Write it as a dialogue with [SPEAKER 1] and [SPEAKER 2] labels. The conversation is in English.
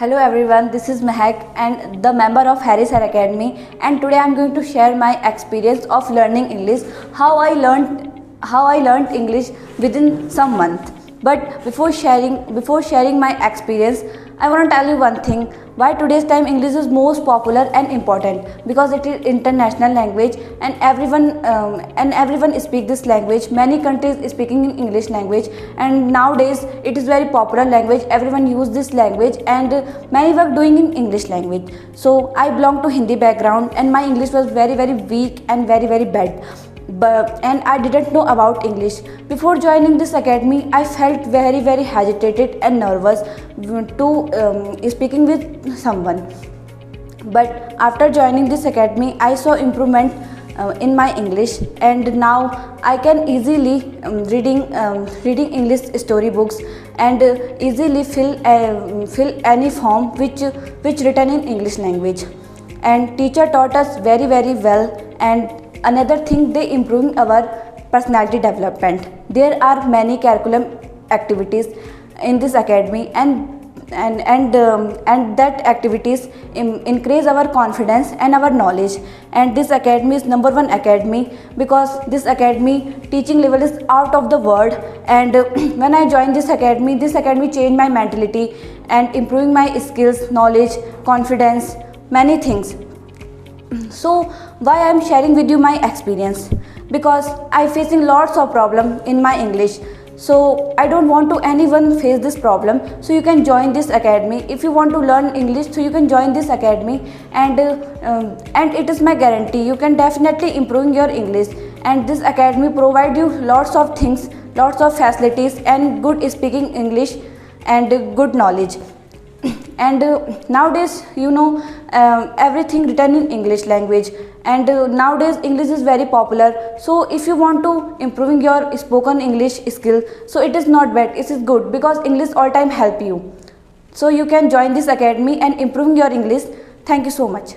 [SPEAKER 1] Hello everyone, this is Mehak and the member of Harris Air Academy, and today I am going to share my experience of learning English, how I learned English within some month. But before sharing my experience, I want to tell you one thing, why today's time English is most popular and important, because it is international language and everyone speak this language. Many countries speaking in English language, and nowadays it is very popular language. Everyone use this language, and many work doing in English language. So I belong to Hindi background, and my English was very weak and very bad. And I didn't know about English. Before joining this academy, I felt very hesitated and nervous to speaking with someone. But after joining this academy, I saw improvement in my English, and now I can easily reading English storybooks, and easily fill any form which written in English language. And teacher taught us very well, and another thing, they improving our personality development. There are many curriculum activities in this academy, and that activities increase our confidence and our knowledge. And this academy is number one academy, because this academy teaching level is out of the world. And when I joined this academy changed my mentality and improving my skills, knowledge, confidence, many things. So why I am sharing with you my experience? Because I facing lots of problem in my English. So I don't want to anyone face this problem. So you can join this academy if you want to learn English. So you can join this academy, and it is my guarantee you can definitely improve your English. And this academy provide you lots of things, lots of facilities, and good speaking English and good knowledge. And nowadays everything written in English language, and nowadays English is very popular. So if you want to improving your spoken English skill, so it is not bad, it is good, because English all time help you. So you can join this academy and improving your English. Thank you so much.